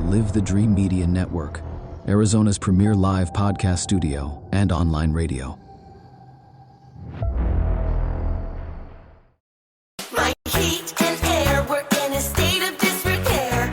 Live the Dream Media Network, Arizona's premier live podcast studio and online radio. My heat and air were in a state of disrepair.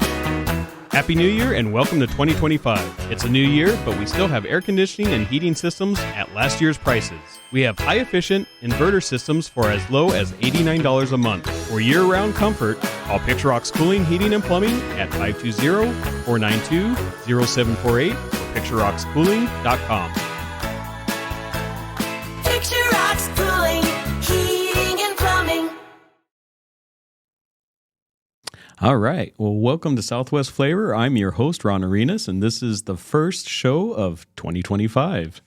Happy New Year and welcome to 2025. It's a new year, but we still have air conditioning and heating systems at last year's prices. We have high-efficient inverter systems for as low as $89 a month. For year-round comfort, call Picture Rocks Cooling, Heating, and Plumbing at 520-492-0748 or PictureRocksCooling.com. Picture Rocks Cooling, Heating, and Plumbing. All right. Well, welcome to Southwest Flavor. I'm your host, Ron Arenas, and this is the first show of 2025.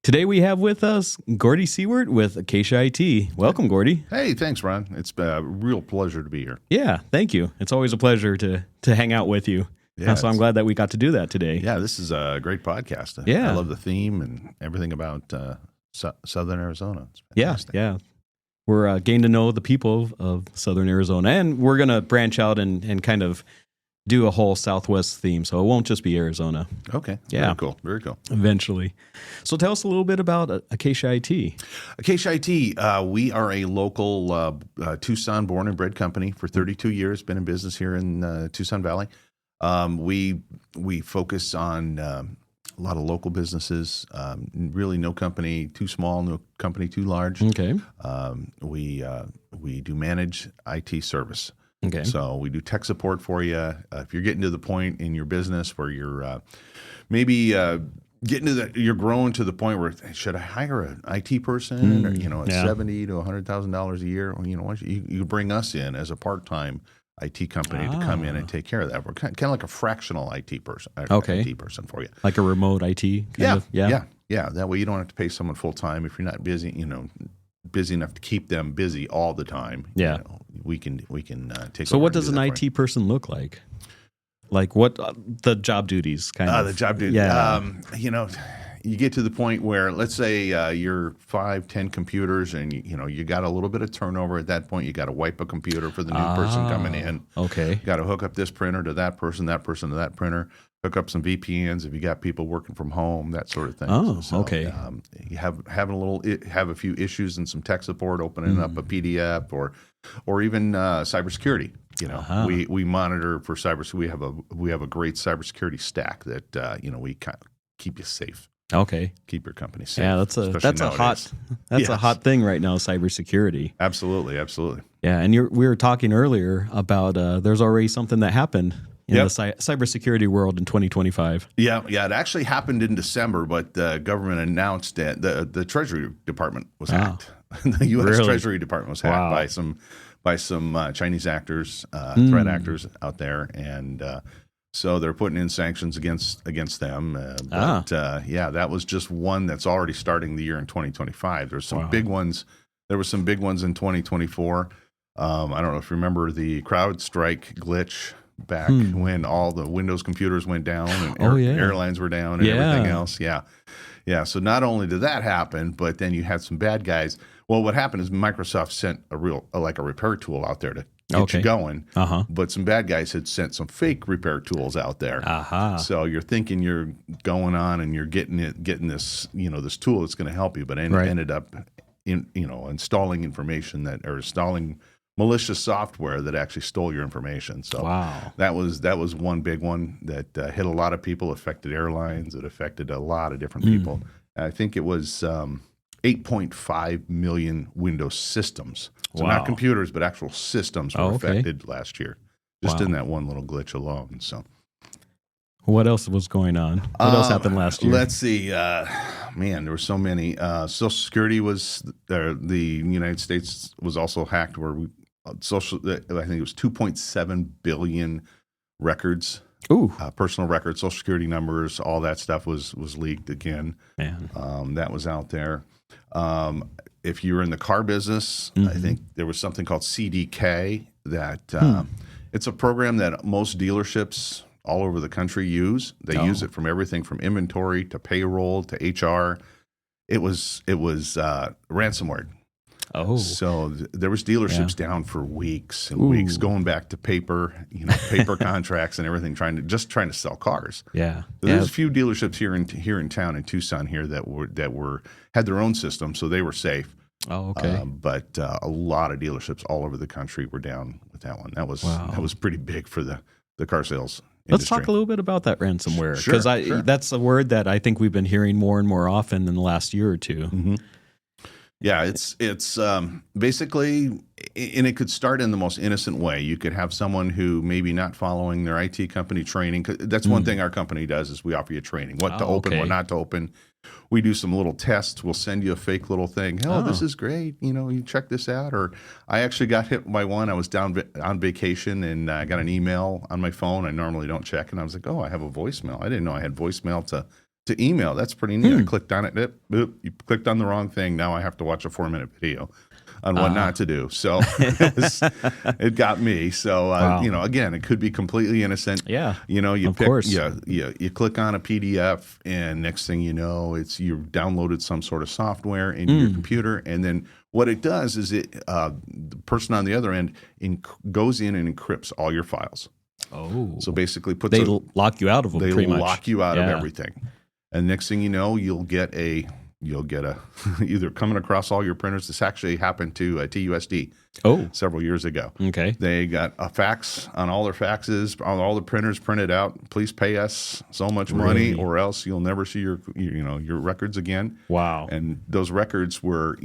Today we have with us Gordy Siewert with Acacia IT. Welcome, Gordy. Hey, thanks, Ron. It's a real pleasure to be here. Yeah, thank you. It's always a pleasure to hang out with you. Yeah, so I'm glad that we got to do that today. Yeah, this is a great podcast. Yeah. I love the theme and everything about Southern Arizona. It's fantastic. Yeah. We're getting to know the people of Southern Arizona, and we're going to branch out and kind of do a whole Southwest theme, so it won't just be Arizona. Okay. Yeah. Very cool. Eventually. So tell us a little bit about Acacia IT. Acacia IT, we are a local Tucson born and bred company for 32 years, been in business here in Tucson Valley. We focus on a lot of local businesses, really no company too small, no company too large. Okay. We do manage IT service. Okay. So we do tech support for you. If you're getting to the point in your business where you're maybe getting to that, you're growing to the point where should I hire an IT person or at $70,000 to $100,000 a year? Well, you bring us in as a part-time IT company to come in and take care of that. We're kind of like a fractional IT person. Okay. IT person for you. Like a remote IT kind of? Yeah. That way you don't have to pay someone full-time if you're not busy. Busy enough to keep them busy all the time. Yeah. We can take. So over what and does do an that for you. IT person look like? Like what the job duties kind of? The job duties. Yeah. You get to the point where, let's say you're 5-10 computers and you got a little bit of turnover at that point. You got to wipe a computer for the new person coming in. Okay. You got to hook up this printer to that person to that printer. Hook up some VPNs if you got people working from home, that sort of thing. Okay. You have a few issues and some tech support, opening up a PDF or even cybersecurity. We monitor for cyber. So we have a great cybersecurity stack that we kind of keep you safe. Okay. Keep your company safe. Yeah, that's a hot thing right now, cybersecurity. Absolutely. Yeah, and we were talking earlier about there's already something that happened in the cybersecurity world in 2025. Yeah. It actually happened in December, but the government announced that the Treasury Department was hacked. The U.S. Treasury Department was hacked by some Chinese actors, threat actors out there, and so they're putting in sanctions against them. That was just one that's already starting the year in 2025. There's some big ones. There were some big ones in 2024. I don't know if you remember the CrowdStrike glitch back when all the Windows computers went down and airlines were down and everything else. Yeah. So not only did that happen, but then you had some bad guys. Well, what happened is Microsoft sent a repair tool out there to get you going. But some bad guys had sent some fake repair tools out there. So you're thinking you're going on and you're getting this, this tool that's going to help you, but ended up installing information installing malicious software that actually stole your information. So that was one big one that hit a lot of people, affected airlines, it affected a lot of different people. I think it was 8.5 million Windows systems. So not computers, but actual systems were affected last year, just in that one little glitch alone. So what else was going on? What else happened last year? Let's see. There were so many. Social Security was there. The United States was also hacked where I think it was 2.7 billion records. Personal records, Social Security numbers, all that stuff was leaked again. Man. That was out there. If you're in the car business, I think there was something called CDK that it's a program that most dealerships all over the country use. They use it from everything from inventory to payroll to HR. It was ransomware. Oh. So there was dealerships down for weeks and weeks, going back to paper contracts and everything, trying to sell cars. Yeah. There's a few dealerships here in town in Tucson here that had their own system, so they were safe. Oh, okay. But a lot of dealerships all over the country were down with that one. That was pretty big for the car sales industry. Let's talk a little bit about that ransomware, because Sure. that's a word that I think we've been hearing more and more often in the last year or two. Mm-hmm. Yeah, it's basically, and it could start in the most innocent way. You could have someone who maybe not following their IT company training. That's one thing our company does is we offer you training, what to open, what not to open. We do some little tests. We'll send you a fake little thing. Oh, this is great. You check this out. Or I actually got hit by one. I was down on vacation and I got an email on my phone. I normally don't check. And I was like, oh, I have a voicemail. I didn't know I had voicemail to email. That's pretty neat. I clicked on it. Boop, you clicked on the wrong thing. Now I have to watch a 4-minute video on what not to do. So it got me. So, again, it could be completely innocent. Yeah. You click on a PDF and next thing you know, you've downloaded some sort of software into your computer. And then what it does is the person on the other end goes in and encrypts all your files. Oh. So basically lock you out of them. They pretty much. lock you out of everything. And next thing you know, you'll get a either coming across all your printers. This actually happened to TUSD several years ago. Okay. They got a fax on all their faxes, on all the printers printed out. Please pay us so much money or else you'll never see your records again. Wow. And those records were,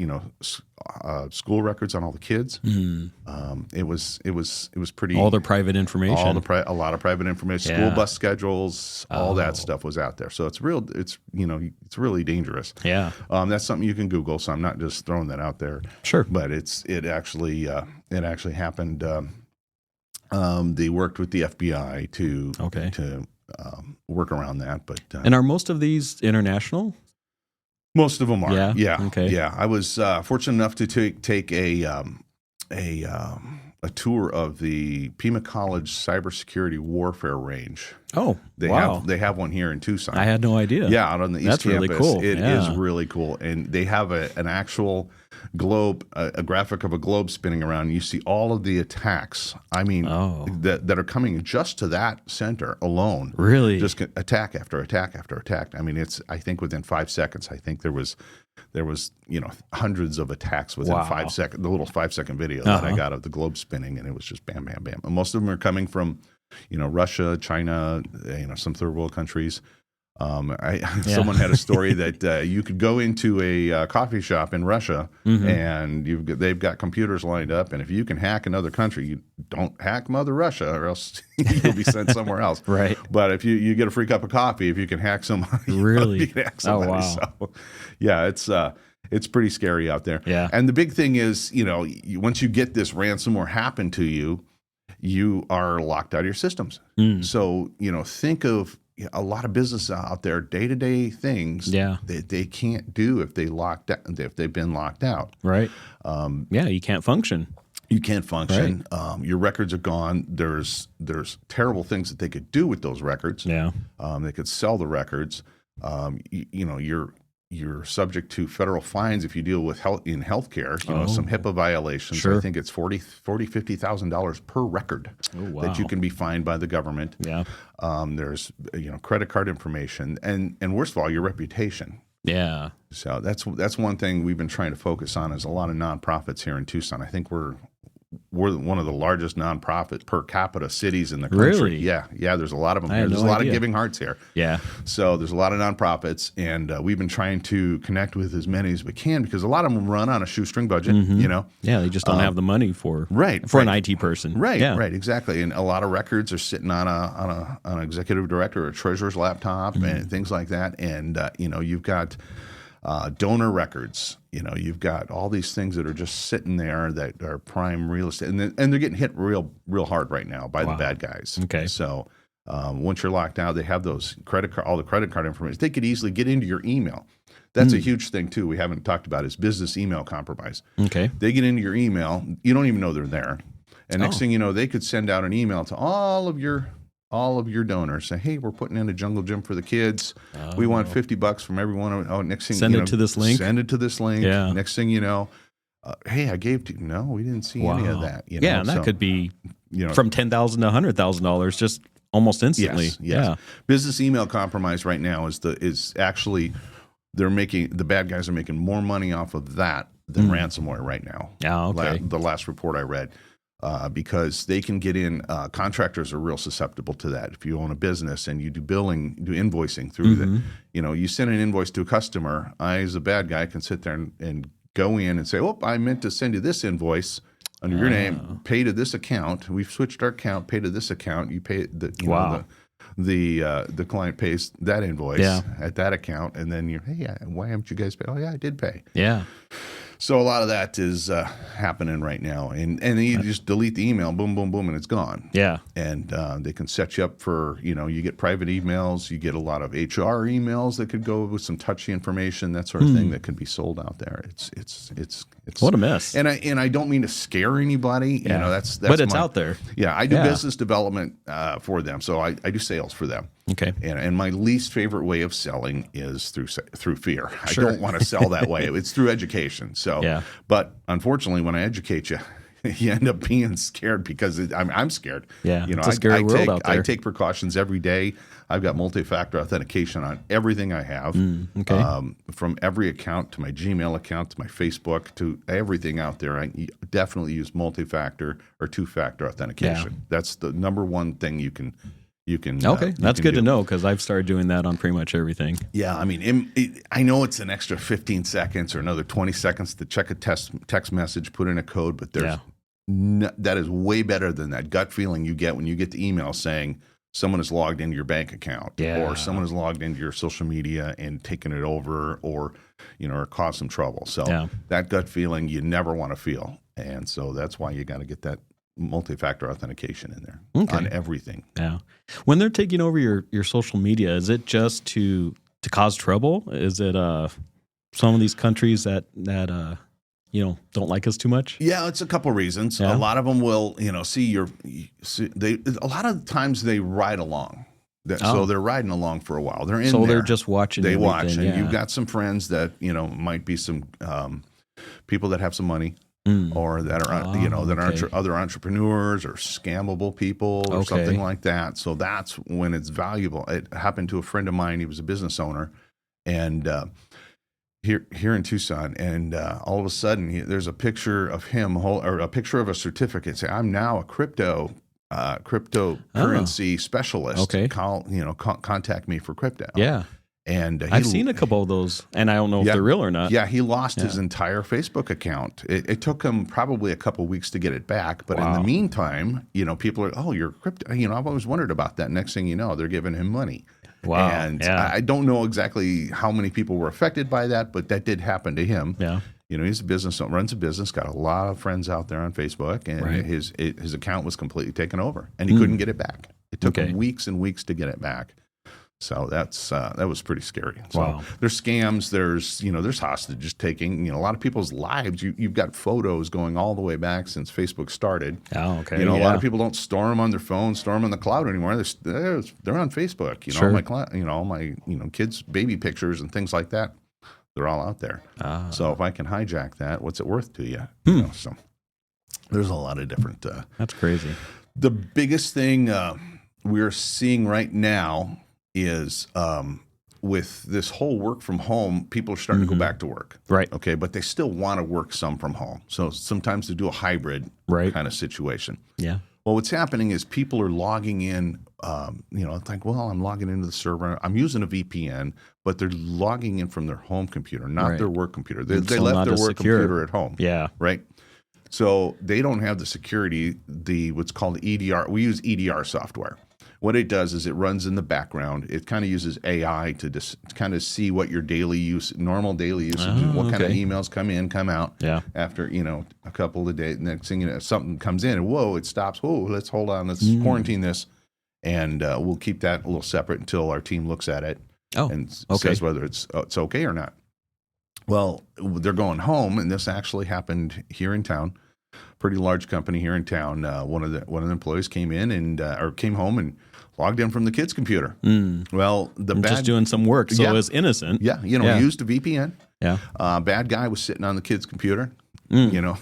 school records on all the kids. It was pretty. All their private information. A lot of private information. School bus schedules. All that stuff was out there. So it's it's really dangerous. Yeah. That's something you can Google. So I'm not just throwing that out there. Sure. But it actually happened. They worked with the FBI to work around that. But and are most of these international? Most of them are. Yeah. Yeah. Okay. Yeah. I was fortunate enough to take a tour of the Pima College Cybersecurity Warfare Range. Oh, they have one here in Tucson. I had no idea. Yeah, out on the East Campus. Really cool. It is really cool, and they have an actual globe, a graphic of a globe spinning around. You see all of the attacks. I mean, that are coming just to that center alone. Really, just attack after attack after attack. I mean, I think within 5 seconds. I think there was hundreds of attacks within 5 seconds. The little 5-second video that I got of the globe spinning, and it was just bam, bam, bam. And most of them are coming from, Russia, China, some third world countries. Someone had a story that you could go into a coffee shop in Russia and they've got computers lined up, and if you can hack another country, you don't hack Mother Russia, or else you'll be sent somewhere else. Right. But if you get a free cup of coffee, if you can hack somebody, really, you can hack somebody. Oh, wow. So, yeah, it's pretty scary out there. Yeah. And the big thing is, once you get this ransomware happen to you, you are locked out of your systems. So, think of a lot of business out there, day-to-day things that they can't do if they've been locked out. Right. You can't function. You can't function. Right. Your records are gone. There's terrible things that they could do with those records. Yeah. They could sell the records. You're subject to federal fines if you deal with healthcare. Some HIPAA violations. Sure. I think it's $50,000 per record that you can be fined by the government. Yeah. There's credit card information, and worst of all, your reputation. Yeah. So that's one thing we've been trying to focus on is a lot of nonprofits here in Tucson. I think we're one of the largest nonprofit per capita cities in the country. Really? Yeah. There's a lot of them here. There's a lot of giving hearts here. Yeah. So there's a lot of nonprofits, and we've been trying to connect with as many as we can because a lot of them run on a shoestring budget. Yeah, they just don't have the money for an IT person. Right. Exactly. And a lot of records are sitting on an executive director or a treasurer's laptop and things like that. And you've got donor records. You've got all these things that are just sitting there that are prime real estate, and they're getting hit real hard right now by the bad guys. Okay. So once you're locked out, they have those all the credit card information. They could easily get into your email. That's a huge thing too. We haven't talked about is business email compromise. Okay. They get into your email. You don't even know they're there, and next thing you know, they could send out an email to all of your donors. Say, hey, we're putting in a jungle gym for the kids. We want $50 from everyone. Next thing send it to this link. Send it to this link. Yeah. Next thing you know, hey, I gave to you. No, we didn't see any of that. You know? Yeah, and that So, could be you know, from $10,000 to $100,000 just almost instantly. Yes. Yeah. Business email compromise right now is actually the bad guys are making more money off of that than ransomware right now. Oh, okay. The last report I read, because they can get in. Contractors are real susceptible to that. If you own a business and you do billing, do invoicing through the, you send an invoice to a customer. I, as a bad guy, can sit there and go in and say, "Oh, I meant to send you this invoice under your name. Pay to this account. We've switched our account. Pay to this account. You pay the client pays that invoice at that account, and then why haven't you guys paid? Oh yeah, I did pay. Yeah. So a lot of that is happening right now, and then you just delete the email, boom, boom, boom, and it's gone. Yeah. And they can set you up for, you get private emails, you get a lot of HR emails that could go with some touchy information, that sort of thing that can be sold out there. It's What a mess. And I don't mean to scare anybody. Yeah. That's but it's out there. Yeah, I do business development for them, so I do sales for them. Okay. And my least favorite way of selling is through fear. Sure. I don't want to sell that way. It's through education. So, but unfortunately, when I educate you, you end up being scared because I'm scared. Yeah, it's a scary world out there. I take precautions every day. I've got multi-factor authentication on everything I have, from every account to my Gmail account to my Facebook to everything out there. I definitely use multi-factor or two-factor authentication. Yeah. That's the number one thing you can. Okay, that's good to know because I've started doing that on pretty much everything. Yeah, I mean, I know it's an extra 15 seconds or another 20 seconds to check a text message, put in a code, but that is way better than that gut feeling you get when you get the email saying someone has logged into your bank account or someone has logged into your social media and taken it over or caused some trouble. So that gut feeling you never want to feel. And so that's why you got to get that multi-factor authentication in there on everything. Yeah. When they're taking over your social media, is it just to cause trouble? Is it some of these countries that don't like us too much? Yeah, it's a couple reasons. A lot of them will, a lot of times they ride along. So they're riding along for a while. They're in there. They're just watching. They watch, and you've got some friends that might be some people that have some money. Or that are that aren't other entrepreneurs or scammable people or something like that. So that's when it's valuable. It happened to a friend of mine. He was a business owner, and here in Tucson, and all of a sudden there's a picture of him or a picture of a certificate. Say, I'm now a cryptocurrency specialist. Okay, contact me for crypto. Yeah. And I've seen a couple of those, and I don't know if they're real or not. Yeah, he lost his entire Facebook account. It took him probably a couple of weeks to get it back. But in the meantime, people are, oh, you're crypto. I've always wondered about that. Next thing you know, they're giving him money. Wow. And I don't know exactly how many people were affected by that, but that did happen to him. Yeah. He's a business, runs a business, got a lot of friends out there on Facebook, and his account was completely taken over, and he couldn't get it back. It took him weeks and weeks to get it back. So that was pretty scary. So there's scams, there's hostages taking, a lot of people's lives. You've got photos going all the way back since Facebook started. Oh, okay. A lot of people don't store them on their phone, store them in the cloud anymore. They're on Facebook. My kids' baby pictures and things like that. They're all out there. So if I can hijack that, what's it worth to you? So there's a lot of different. That's crazy. The biggest thing we're seeing right now is with this whole work from home, people are starting to go back to work. Right. Okay, but they still want to work some from home. So sometimes they do a hybrid kind of situation. Yeah. Well, what's happening is people are logging in, it's like, well, I'm logging into the server. I'm using a VPN, but they're logging in from their home computer, not their work computer. They left their work computer at home. Yeah. Right. So they don't have the security, what's called EDR. We use EDR software. What it does is it runs in the background. It kind of uses AI to kind of see what your normal daily usage is, what kind of emails come in, come out. Yeah. After a couple of days, next thing something comes in, and whoa, it stops. Whoa, let's hold on, let's quarantine this, and we'll keep that a little separate until our team looks at it and says whether it's okay or not. Well, they're going home, and this actually happened here in town. Pretty large company here in town. One of the employees came in or came home and logged in from the kid's computer. Well, just doing some work, so it was innocent. Yeah, he used a VPN. Yeah. Bad guy was sitting on the kid's computer.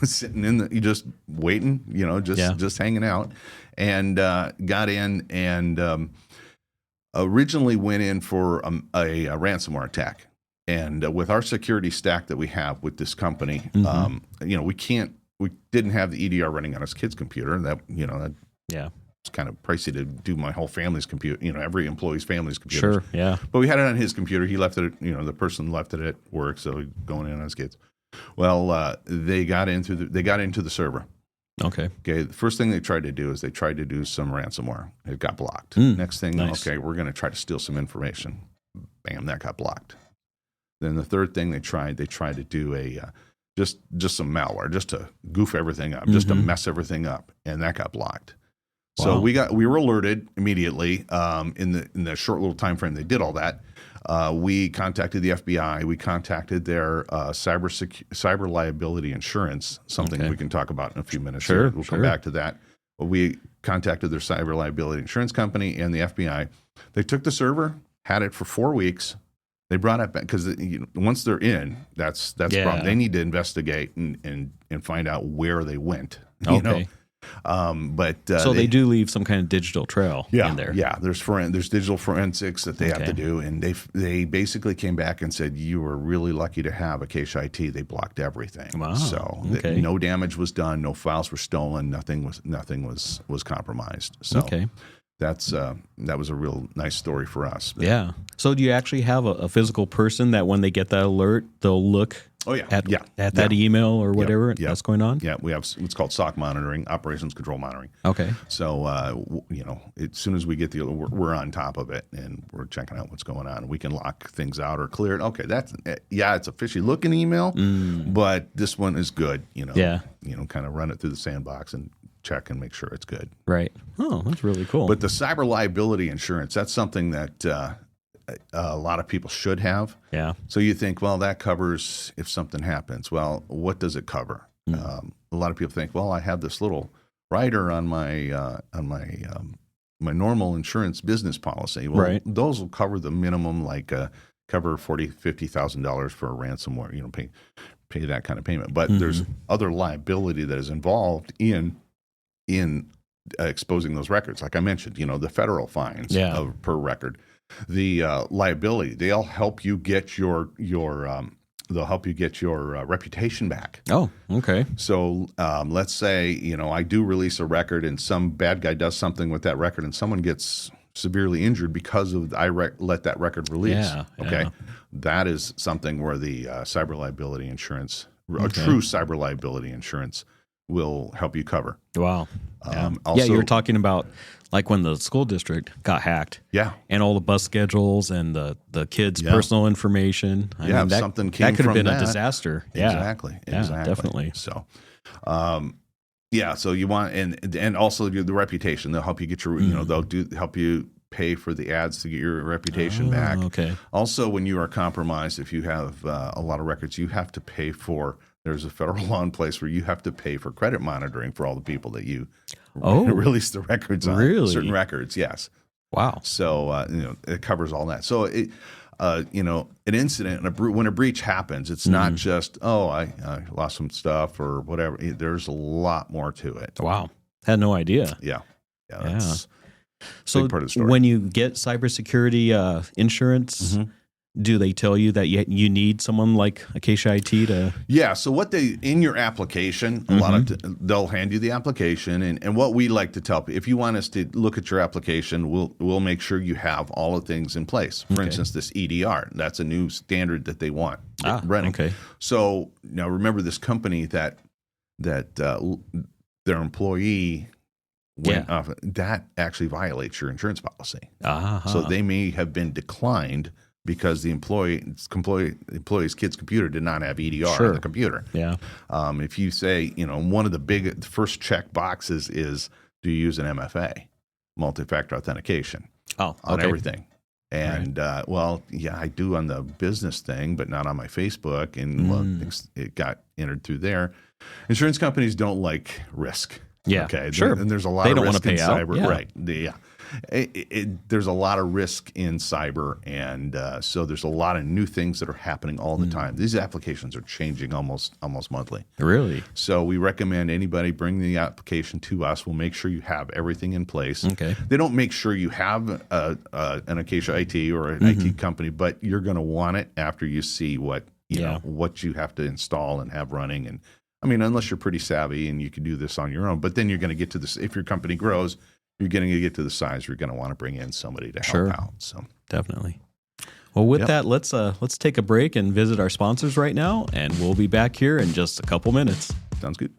sitting in you just waiting, just hanging out, and got in and originally went in for a ransomware attack. And with our security stack that we have with this company, we didn't have the EDR running on his kid's computer. That it's kind of pricey to do my whole family's computer, every employee's family's computer. Sure, yeah. But we had it on his computer. He left it, the person left it at work, so going in on his kids. Well, they got into the server. Okay. The first thing they tried to do is they tried to do some ransomware. It got blocked. Next thing, nice. Okay, we're going to try to steal some information. Bam, that got blocked. Then the third thing they tried to do a just some malware, just to goof everything up, just to mess everything up, and that got blocked. So Wow. we were alerted immediately in the short little time frame they did all that. We contacted the FBI. We contacted their cyber liability insurance, something we can talk about in a few minutes. Sure, We'll come back to that. But we contacted their cyber liability insurance company and the FBI. They took the server, had it for 4 weeks. They brought it back because once they're in, that's the problem. They need to investigate and find out where they went. Okay. So they do leave some kind of digital trail in there. Yeah, there's digital forensics that they have to do, and they basically came back and said you were really lucky to have Acacia IT. They blocked everything. Wow. So no damage was done, no files were stolen, nothing was compromised. So that was a real nice story for us. Yeah. So do you actually have a physical person that when they get that alert, they'll look at that email or whatever that's going on? Yeah, we have what's called SOC monitoring, operations control monitoring. Okay. So, as soon as we get the alert, we're on top of it and we're checking out what's going on. We can lock things out or clear it. Okay, it's a fishy looking email, but this one is good. Kind of run it through the sandbox and check and make sure it's good. Right. Oh, that's really cool. But the cyber liability insurance, that's something that a lot of people should have. Yeah. So you think, well, that covers if something happens. Well, what does it cover? A lot of people think, well, I have this little rider on my my normal insurance business policy. Well, those will cover the minimum, like cover $50,000 for a ransomware. Pay that kind of payment. But there's other liability that is involved in exposing those records. Like I mentioned, the federal fines per record, the liability, they'll help you get your reputation back. Oh, okay. So let's say, I do release a record and some bad guy does something with that record and someone gets severely injured because of let that record release. Okay. That is something where the cyber liability insurance, a true cyber liability insurance, will help you cover. Wow. Also, you're talking about like when the school district got hacked. Yeah. And all the bus schedules and the kids' personal information. I mean, something came that could have from been a disaster. Exactly. Yeah, definitely. So, so you want, and also the reputation, they'll help you get your, help you pay for the ads to get your reputation back. Okay. Also, when you are compromised, if you have a lot of records, you have to pay for, there's a federal law in place where you have to pay for credit monitoring for all the people that you release the records on. Really? Certain records, yes. Wow. So, it covers all that. So, an incident, when a breach happens, it's not just, I lost some stuff or whatever. There's a lot more to it. Wow. Had no idea. Yeah. That's so big part of the story. When you get cybersecurity insurance, do they tell you that you need someone like Acacia IT to? Yeah. So in your application, a lot of they'll hand you the application, and what we like to tell people, if you want us to look at your application, we'll make sure you have all the things in place. For instance, this EDR, that's a new standard that they want running. Okay. So now remember this company that their employee went off, that actually violates your insurance policy. So they may have been declined because the employee's kid's computer did not have EDR on the computer. Yeah. If you say, one of the first check boxes is, do you use an MFA, multi-factor authentication, on everything? And I do on the business thing, but not on my Facebook. And it got entered through there. Insurance companies don't like risk. Yeah, okay. Sure. And there's a lot of risk in cyber. Yeah. Right. Yeah. there's a lot of risk in cyber, and so there's a lot of new things that are happening all the time. These applications are changing almost monthly. Really? So we recommend anybody bring the application to us. We'll make sure you have everything in place. Okay. They don't make sure you have an Acacia IT or an IT company, but you're going to want it after you see what what you have to install and have running. And I mean, unless you're pretty savvy and you can do this on your own, but then you're going to get to this. If your company grows, you're going to get to the size you're going to want to bring in somebody to help out. So definitely. Well, with that, let's take a break and visit our sponsors right now, and we'll be back here in just a couple minutes. Sounds good.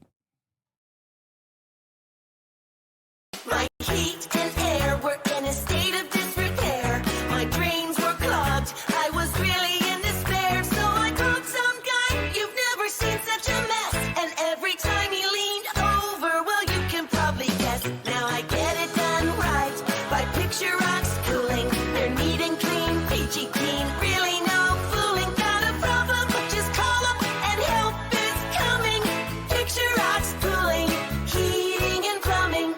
My heat and air were in a state of disrepair. My drains were clogged. I was really in despair. So I called some guy. You've never seen such a mess. And every time he leaned over, well, you can probably guess. Now I get it done right by Picture Rocks Cooling. They're neat and clean, peachy keen. Really no fooling. Got a problem? Just call up and help is coming. Picture Rocks Cooling, heating and plumbing.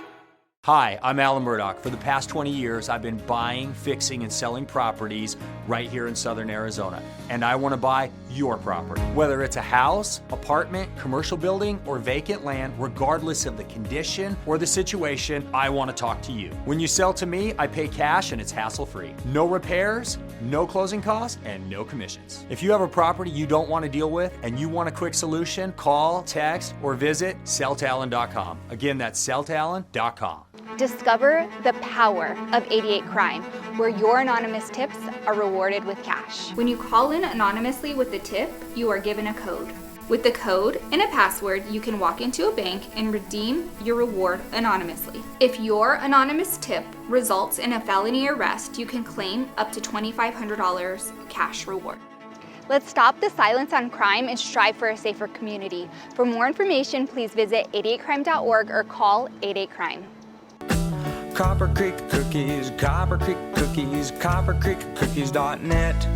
Hi, I'm Alan Murdoch. For the past 20 years, I've been buying, fixing, and selling properties right here in southern Arizona. And I want to buy your property. Whether it's a house, apartment, commercial building, or vacant land, regardless of the condition or the situation, I want to talk to you. When you sell to me, I pay cash and it's hassle-free. No repairs, no closing costs, and no commissions. If you have a property you don't want to deal with and you want a quick solution, call, text, or visit selltalon.com. Again, that's selltalon.com. Discover the power of 88 Crime, where your anonymous tips are rewarded with cash. When you call in anonymously with a tip, you are given a code. With the code and a password, you can walk into a bank and redeem your reward anonymously. If your anonymous tip results in a felony arrest, you can claim up to $2,500 cash reward. Let's stop the silence on crime and strive for a safer community. For more information, please visit 88crime.org or call 88crime. Copper Creek Cookies, Copper Creek Cookies, coppercreekcookies.net.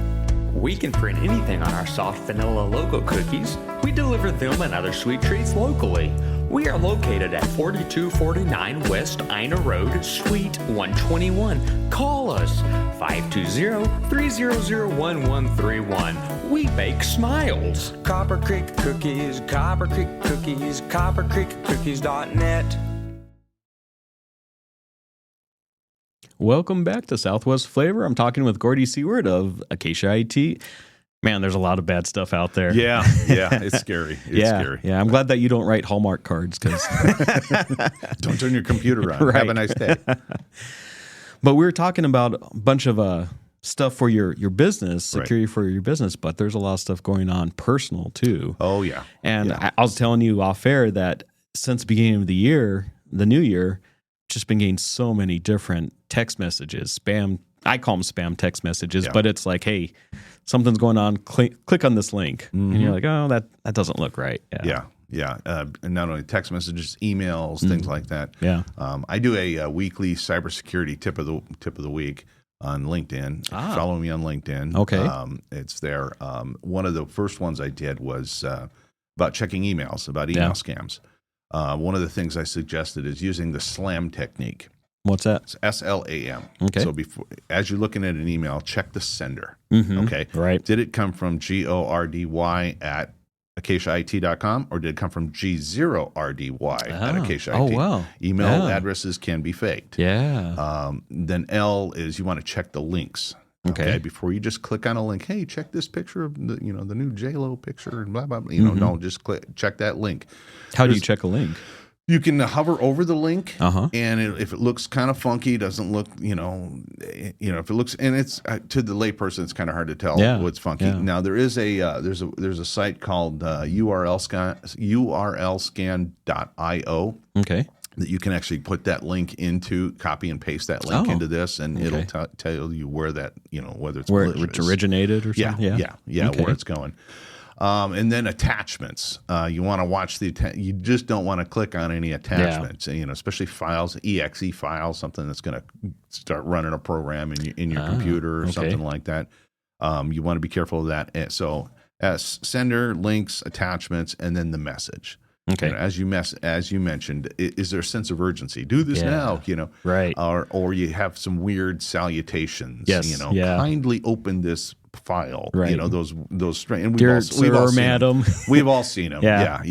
We can print anything on our soft vanilla logo cookies. We deliver them and other sweet treats locally. We are located at 4249 West Ina Road, Suite 121. Call us 520-300-1131. We bake smiles. Copper Creek Cookies, Copper Creek Cookies, coppercreekcookies.net. Welcome back to Southwest Flavor. I'm talking with Gordy Siewert of Acacia IT. Man, there's a lot of bad stuff out there. Yeah, it's scary. It's scary. Yeah, I'm glad that you don't write Hallmark cards because don't turn your computer on. Right. Have a nice day. But we were talking about a bunch of stuff for your business, security for your business, but there's a lot of stuff going on personal too. Oh yeah. And I was telling you off air that since the beginning of the year, the new year, just been getting so many different text messages, spam. I call them spam text messages, but it's like, hey, something's going on. Click on this link, and you're like, oh, that doesn't look right. Yeah. And not only text messages, emails, things like that. Yeah. I do a weekly cybersecurity tip of the week on LinkedIn. Follow me on LinkedIn. Okay. It's there. One of the first ones I did was about checking emails, about email scams. One of the things I suggested is using the SLAM technique. What's that? It's SLAM. Okay. So as you're looking at an email, check the sender. Okay. Right. Did it come from GORDY at acaciait.com or did it come from G0RDY at Acacia IT? Oh, wow. Email addresses can be faked. Yeah. Then L is you want to check the links. Okay. Before you just click on a link, hey, check this picture of the new J-Lo picture and blah, blah, blah. No, just check that link. How do you check a link? You can hover over the link, and if it looks kind of funky, doesn't look, if it looks, and it's to the layperson, it's kind of hard to tell what's funky. Yeah. Now there is there's a site called urlscan.io. Okay. That you can actually put that link into, copy and paste that link into this, and it'll tell you where that, whether it's where malicious. it originated or something. Yeah, where it's going. And then attachments. You want to watch you just don't want to click on any attachments. Especially files, exe files, something that's going to start running a program in your computer or something like that. You want to be careful of that. And so, sender, links, attachments, and then the message. Okay. You know, as you mentioned, is there a sense of urgency? Do this now, you know, right? Or you have some weird salutations. Yes, you know, kindly open this file. Right. You know, those and Dear sir or madam. We've all seen them. Yeah.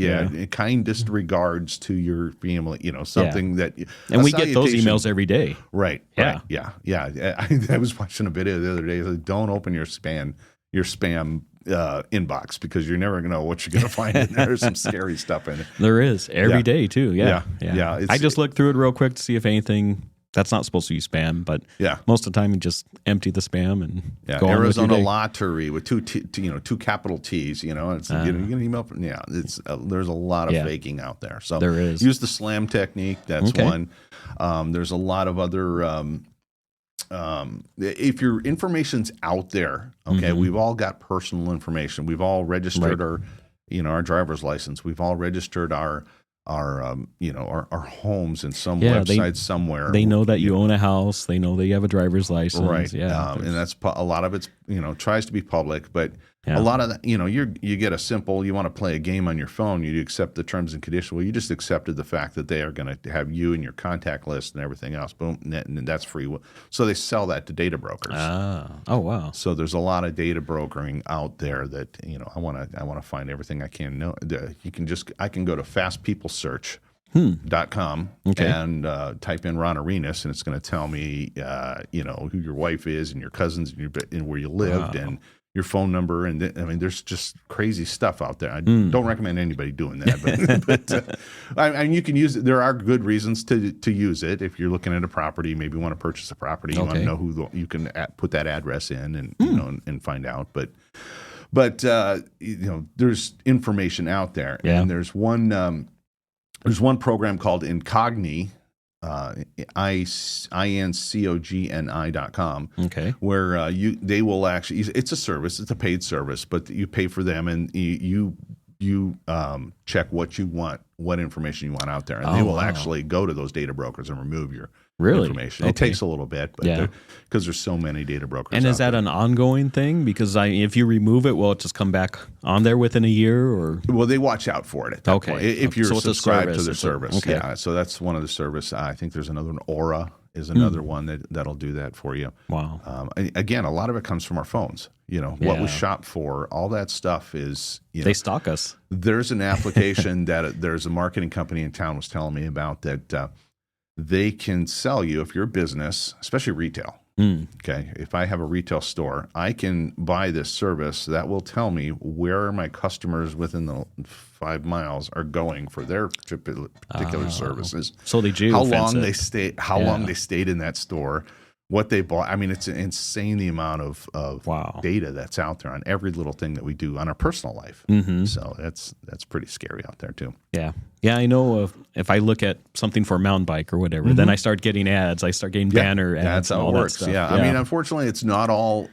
Kindest regards to your family. You know, something that. And we get those emails every day. Right. Yeah. Right, yeah. I was watching a video the other day. Like, don't open your spam inbox, because you're never going to know what you're going to find in there. There's some scary stuff in it. There is every day too. Yeah. I just look through it real quick to see if anything that's not supposed to be spam, but most of the time you just empty the spam and go on with your Arizona day. Lottery with two capital T's. You know, it's you get an email from it's there's a lot of faking out there. So there is. Use the SLAM technique. That's one. There's a lot of other. If your information's out there, we've all got personal information. We've all registered our driver's license. We've all registered our homes in some website somewhere. They know that you own a house. They know that you have a driver's license. Right. Yeah. And that's a lot of it's, tries to be public, but a lot of that, you get a simple, you want to play a game on your phone, you accept the terms and conditions. Well, you just accepted the fact that they are going to have you in your contact list and everything else. Boom. And that's free. So they sell that to data brokers. Oh, wow. So there's a lot of data brokering out there that, I want to find everything I can know. I can go to fastpeoplesearch.com and type in Ron Arenas, and it's going to tell me, who your wife is and your cousins and where you lived and your phone number. And there's just crazy stuff out there. I don't recommend anybody doing that, but you can use it. There are good reasons to use it. If you're looking at a property, maybe you want to purchase a property, you want to know you can put that address in and, and find out. But there's information out there, and there's one program called Incogni, INCOGNI.com, where they will actually, it's a service, it's a paid service, but you pay for them, and you check what you want, what information you want out there, and they will actually go to those data brokers and remove your information. It takes a little bit, but because there's so many data brokers. And is that an ongoing thing? Because if you remove it, will it just come back on there within a year? Or they watch out for it at that point. If you're subscribed to their service. So that's one of the service. I think there's another one. Aura is another one that'll do that for you. Wow. Again, a lot of it comes from our phones. What we shop for, all that stuff is. They stalk us. There's an application that there's a marketing company in town was telling me about that. They can sell you, if you're a business, especially retail. Okay. If I have a retail store, I can buy this service that will tell me where my customers within the 5 miles are going for their particular services. So they do how long they stayed in that store, what they bought. It's insane the amount of data that's out there on every little thing that we do on our personal life. So that's pretty scary out there too. Yeah, I know if I look at something for a mountain bike or whatever, then I start getting ads. I start getting banner ads. That's how and all it works. That stuff. Unfortunately, it's not all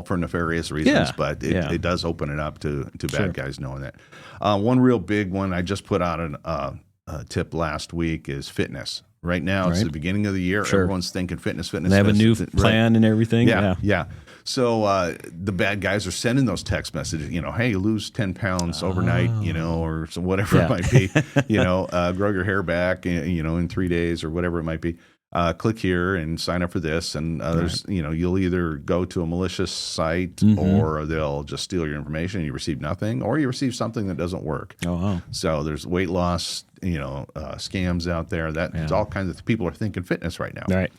for nefarious reasons, but it does open it up to bad guys knowing that. One real big one I just put out a tip last week is fitness. Right now, it's the beginning of the year. Everyone's thinking fitness. They have a new plan and everything. Yeah. So the bad guys are sending those text messages, hey, lose 10 pounds overnight, or whatever it might be, grow your hair back, in 3 days or whatever it might be. Click here and sign up for this. And there's, you'll either go to a malicious site or they'll just steal your information and you receive nothing, or you receive something that doesn't work. Oh, wow. So there's weight loss, scams out there. There's all kinds of people are thinking fitness right now. Right.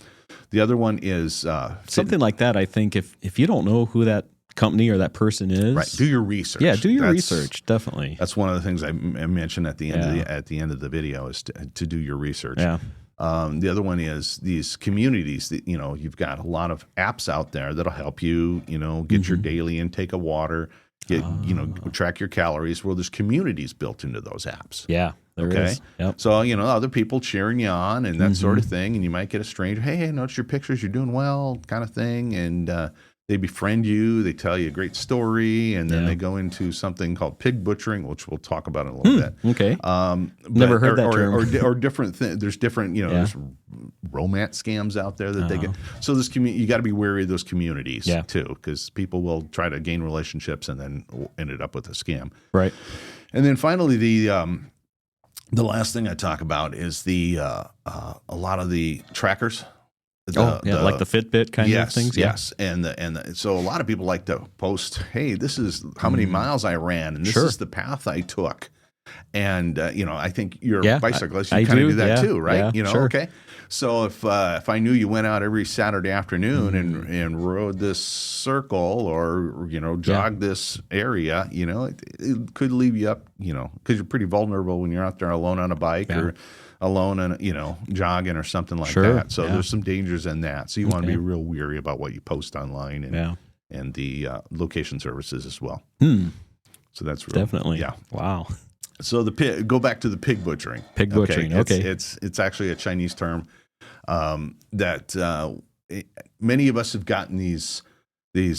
The other one is something like that. I think if you don't know who that company or that person is, do your research. Yeah, do your research. Definitely. That's one of the things I mentioned at the end at the end of the video is to do your research. Yeah. The other one is these communities that, you've got a lot of apps out there that'll help you, get your daily intake of water, track your calories. Well, there's communities built into those apps. Yeah, there is. Yep. So, other people cheering you on and that sort of thing. And you might get a stranger, hey, I noticed your pictures, you're doing well, kind of thing. And they befriend you, they tell you a great story, and then they go into something called pig butchering, which we'll talk about in a little bit. Okay. Never heard that term. Or different things. There's different, there's romance scams out there that they get. So this you got to be wary of those communities too, because people will try to gain relationships and then end it up with a scam. Right. And then finally, The last thing I talk about is a lot of the trackers. Like the Fitbit kind of things. Yes, and so a lot of people like to post, "Hey, this is how many miles I ran, and this is the path I took." And I think you're a bicyclist. You kind of do that too, right? Yeah, sure. Okay. So if I knew you went out every Saturday afternoon and rode this circle or jogged this area, it could leave you up, because you're pretty vulnerable when you're out there alone on a bike or alone and jogging or something like that. So there's some dangers in that. So you want to be real weary about what you post online and the location services as well. So that's real, definitely wow. So go back to the pig butchering. Pig butchering. Okay. It's actually a Chinese term that many of us have gotten these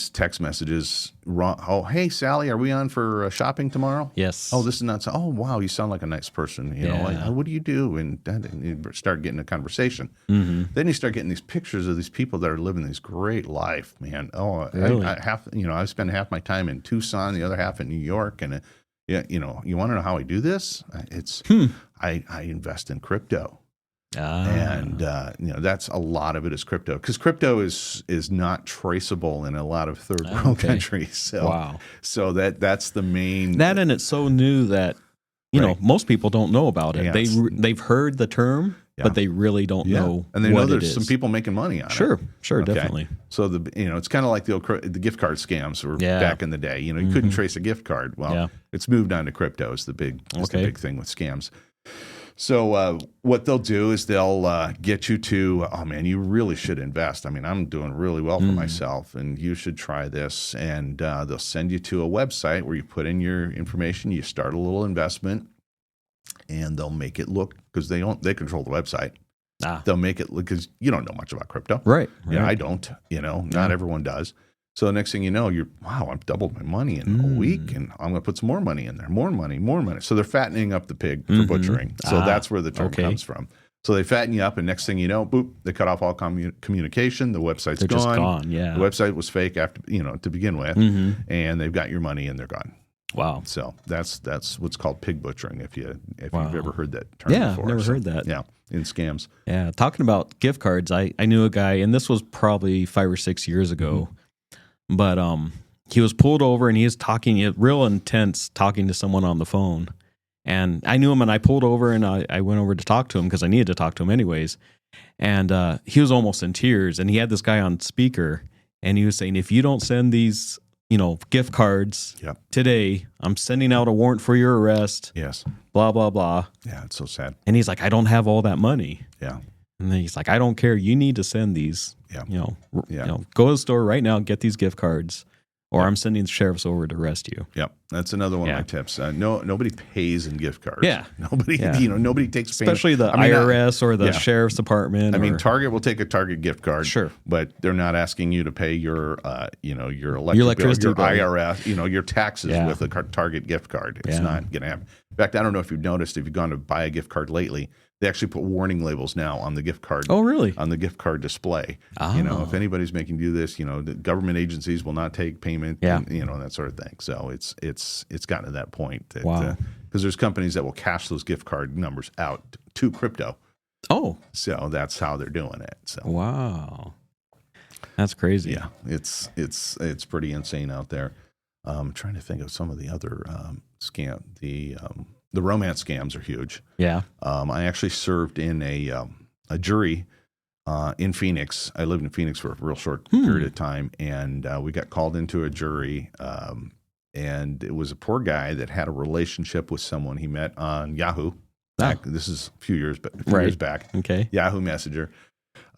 text messages wrong. Oh, hey Sally, are we on for shopping tomorrow? Yes. Oh, this is not. Oh, wow, you sound like a nice person. What do you do? And you start getting a conversation. Then you start getting these pictures of these people that are living this great life, man. Oh, really? I spend half my time in Tucson, the other half in New York, and you want to know how I do this? It's I invest in crypto. And that's a lot of it is crypto, because crypto is not traceable in a lot of third world countries. So, so that's the main and it's so new that most people don't know about it. Yeah, they've heard the term, but they really don't know. And they know there's some people making money on it. Sure, definitely. So it's kind of like the gift card scams were back in the day. You couldn't trace a gift card. Well, it's moved on to crypto. Is the big thing with scams. So what they'll do is they'll get you to, oh man, you really should invest. I mean, I'm doing really well for myself, and you should try this. And they'll send you to a website where you put in your information, you start a little investment, and they'll make it look, because they control the website. They'll make it look, because you don't know much about crypto. Right. Yeah, I don't. Not everyone does. So the next thing you know, I've doubled my money in a week, and I'm going to put some more money in there, more money. So they're fattening up the pig for butchering. So that's where the term comes from. So they fatten you up, and next thing you know, boop, they cut off all communication. The website's They're gone. Just gone. Yeah. The website was fake after to begin with, and they've got your money and they're gone. Wow. So that's what's called pig butchering. If you've ever heard that term before. Never heard that. Yeah, in scams. Yeah, talking about gift cards, I knew a guy, and this was probably 5 or 6 years ago. But he was pulled over, and he was talking real intense, talking to someone on the phone. And I knew him, and I pulled over, and I went over to talk to him because I needed to talk to him anyways. And he was almost in tears, and he had this guy on speaker, and he was saying, if you don't send these, gift cards today, I'm sending out a warrant for your arrest. Yes. Blah, blah, blah. Yeah, it's so sad. And he's like, I don't have all that money. Yeah. And then he's like, I don't care. You need to send these. Go to the store right now and get these gift cards, or I'm sending the sheriffs over to arrest you. Yep, that's another one of my tips. Nobody pays in gift cards. Yeah, nobody. Nobody takes payment. Especially the IRS or the sheriff's department. I mean, Target will take a Target gift card. Sure, but they're not asking you to pay your your electricity bill, your IRS, your taxes with a Target gift card. It's not going to happen. In fact, I don't know if you've noticed, if you've gone to buy a gift card lately, they actually put warning labels now on the gift card. Oh, really? On the gift card display. Oh. If anybody's making you do this, the government agencies will not take payment. And, that sort of thing. So it's gotten to that point. That, because there's companies that will cash those gift card numbers out to crypto. Oh. So that's how they're doing it. So wow, that's crazy. Yeah, it's pretty insane out there. I'm trying to think of some of the other scam. The romance scams are huge. Yeah. I actually served in a jury in Phoenix. I lived in Phoenix for a real short period of time, and we got called into a jury, and it was a poor guy that had a relationship with someone he met on Yahoo. This is a few years back. Okay. Yahoo Messenger.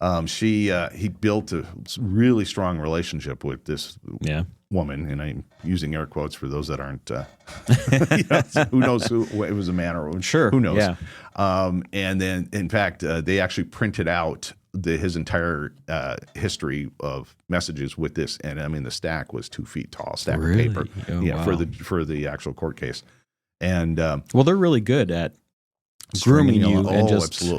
He built a really strong relationship with this woman, and I'm using air quotes for those that aren't. Who knows who it was, a man or a woman? Sure, who knows? Yeah. And then, in fact, they actually printed out his entire history of messages with this, and I mean the stack was 2 feet tall, stack of paper. Oh, wow. for the actual court case, and they're really good at grooming you and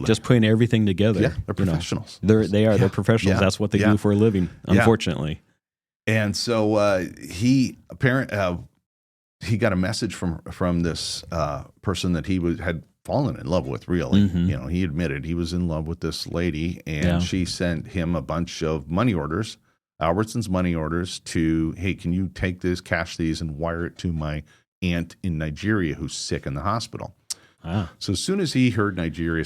just putting everything together. Yeah, they're professionals. They're professionals. That's what they do for a living, unfortunately. And so he got a message from this person that he had fallen in love with, really. You know, he admitted he was in love with this lady, and she sent him a bunch of money orders, Albertsons money orders, to, hey, can you take this, cash these, and wire it to my aunt in Nigeria who's sick in the hospital. So as soon as he heard Nigeria,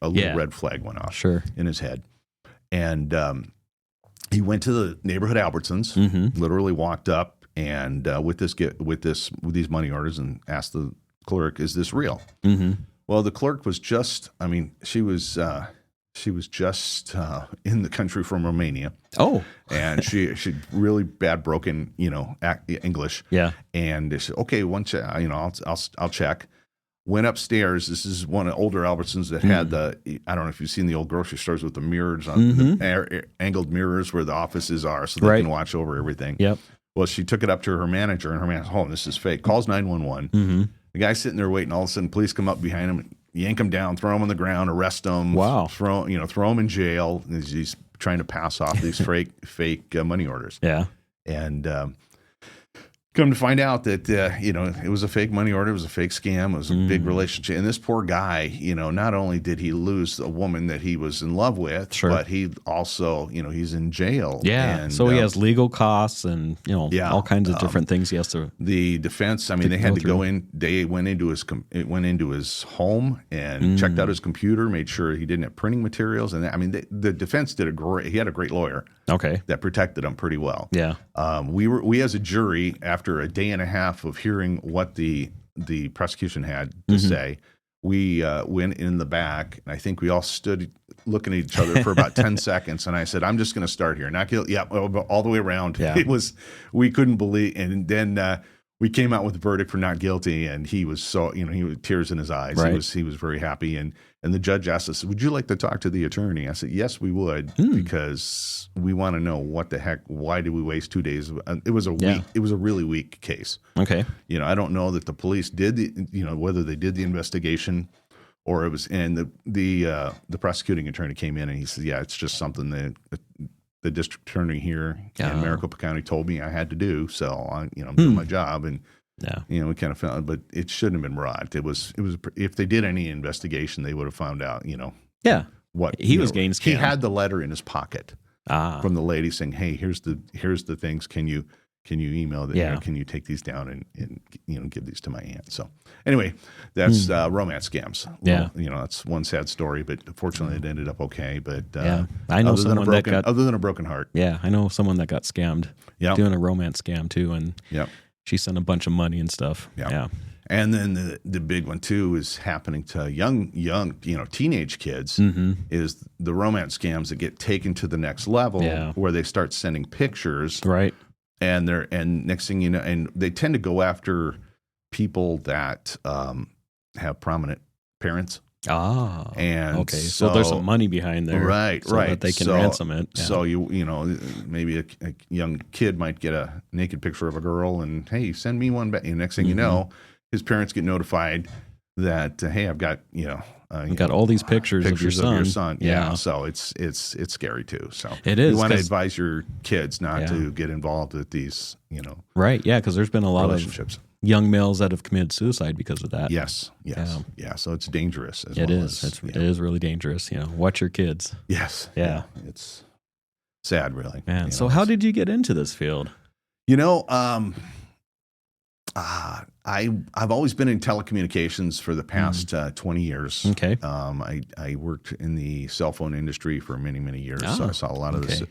a little red flag went off in his head. And he went to the neighborhood Albertsons, literally walked up and with these money orders and asked the clerk, "Is this real?" Well, the clerk was just, I mean, she was just in the country from Romania. Oh, and she really bad broken, English. Yeah, and they said, "Okay, I'll check." Went upstairs. This is one of the older Albertsons that had I don't know if you've seen the old grocery stores with the mirrors on the angled mirrors where the offices are, so they can watch over everything. Yep. Well, she took it up to her manager, and her manager, "Oh, this is fake." Calls 911. The guy's sitting there waiting. All of a sudden, police come up behind him, yank him down, throw him on the ground, arrest him. Wow. Throw him in jail. He's trying to pass off these fake money orders. Yeah. And come to find out that, it was a fake money order. It was a fake scam. It was a big relationship. And this poor guy, not only did he lose a woman that he was in love with, but he also, he's in jail. Yeah. And, so he has legal costs and, all kinds of different things he has to. The defense, they had to go in. They went into his home and checked out his computer, made sure he didn't have printing materials. And the defense he had a great lawyer. Okay. That protected him pretty well. Yeah. We as a jury, after a day and a half of hearing what the prosecution had to say, we went in the back, and I think we all stood looking at each other for about 10 seconds. And I said, "I'm just going to start here. Not guilty. Yeah, all the way around." Yeah. We couldn't believe. And then we came out with the verdict for not guilty, and he was he was tears in his eyes. Right. He was very happy. And the judge asked us, "Would you like to talk to the attorney?" I said, "Yes, we would, because we want to know what the heck. Why did we waste 2 days?" It was a weak. It was a really weak case. Okay. I don't know that the police did whether they did the investigation, or it was. And the prosecuting attorney came in and he said, "Yeah, it's just something that the district attorney here in Maricopa County told me I had to do. So I'm doing my job." And we kind of found, but it shouldn't have been brought. It was if they did any investigation, they would have found out, what he was getting scammed. He had the letter in his pocket from the lady saying, "Hey, here's the things. Can you email that? Yeah. Can you take these down and give these to my aunt?" So anyway, that's romance scams. Yeah. Well, that's one sad story, but fortunately it ended up okay. But I know someone that got, other than a broken heart. Yeah, I know someone that got scammed doing a romance scam too, and she sent a bunch of money and stuff. Yeah. And then the big one too is happening to young teenage kids is the romance scams that get taken to the next level where they start sending pictures. Right. And next thing you know, and they tend to go after people that have prominent parents. Ah, and okay. So there's some money behind there, right? So that they can ransom it. Yeah. So maybe a young kid might get a naked picture of a girl, and hey, send me one back. And next thing you know, his parents get notified that hey, I've got I've got all these pictures of your son. Yeah. So it's scary too. So it is. You want to advise your kids not to get involved with these, Right. Yeah. Because there's been a lot of young males that have committed suicide because of that. Yes. Yeah. So it's dangerous. It is really dangerous. Watch your kids. Yes. Yeah. It's sad, really. Man. So how did you get into this field? I've always been in telecommunications for the past 20 years. Okay. I worked in the cell phone industry for many, many years. So I saw a lot of this,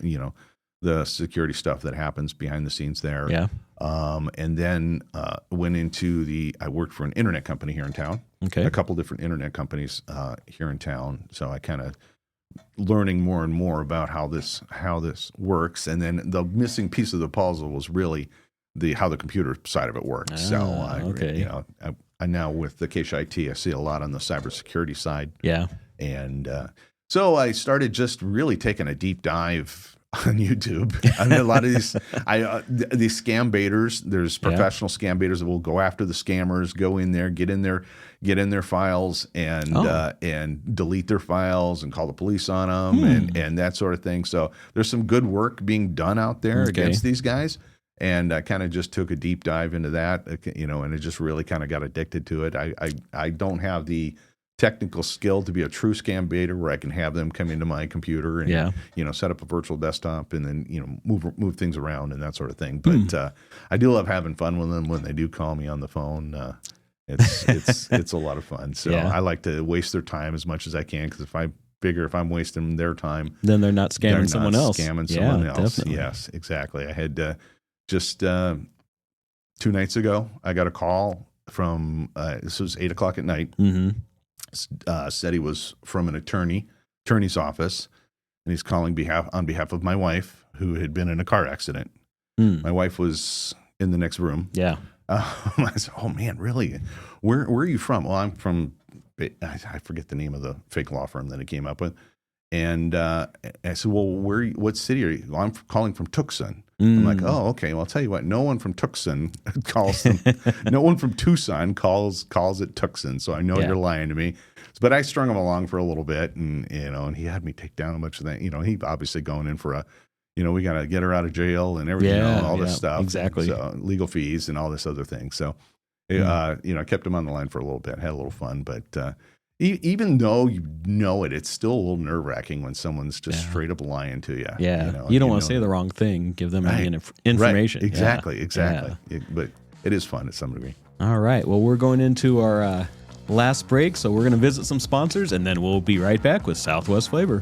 the security stuff that happens behind the scenes there. Yeah. And then went into I worked for an internet company here in town. Okay. A couple different internet companies here in town. So I kind of learning more and more about how this works. And then the missing piece of the puzzle was really how the computer side of it works. So I now with Acacia IT, I see a lot on the cybersecurity side. Yeah. And so I started just really taking a deep dive on YouTube. A lot of these scam baiters. There's professional scam baiters that will go after the scammers, go in there, get in their files and delete their files and call the police on them and that sort of thing. So there's some good work being done out there against these guys. And I kind of just took a deep dive into that, and it just really kind of got addicted to it. I don't have the technical skill to be a true scam baiter where I can have them come into my computer and set up a virtual desktop and then move things around and that sort of thing. But I do love having fun with them when they do call me on the phone. It's a lot of fun. So I like to waste their time as much as I can, because if I'm wasting their time, then they're not scamming someone else. Scamming someone else. Definitely. Yes, exactly. I had just 2 nights ago, I got a call from this was 8:00 at night. Said he was from an attorney's office, and he's calling on behalf of my wife, who had been in a car accident. My wife was in the next room. Yeah. I said, "Oh man, really? Where are you from?" Well, I'm from, I forget the name of the fake law firm that it came up with. And I said, "Well, what city are you?" "Well, I'm calling from Tucson." I'm like, "Oh, okay. Well, I'll tell you what. No one from Tucson calls them. No one from Tucson calls it Tucson. So I know you're lying to me." But I strung him along for a little bit, and and he had me take down a bunch of that. He obviously going in for we got to get her out of jail and everything, all this stuff. Exactly. So legal fees and all this other thing. So, I kept him on the line for a little bit, had a little fun, but even though it's still a little nerve wracking when someone's just straight up lying to you. Yeah. You don't want to say the wrong thing. Give them any information. Right. Exactly. Yeah. But it is fun to some degree. All right. Well, we're going into our last break, so we're going to visit some sponsors, and then we'll be right back with Southwest Flavor.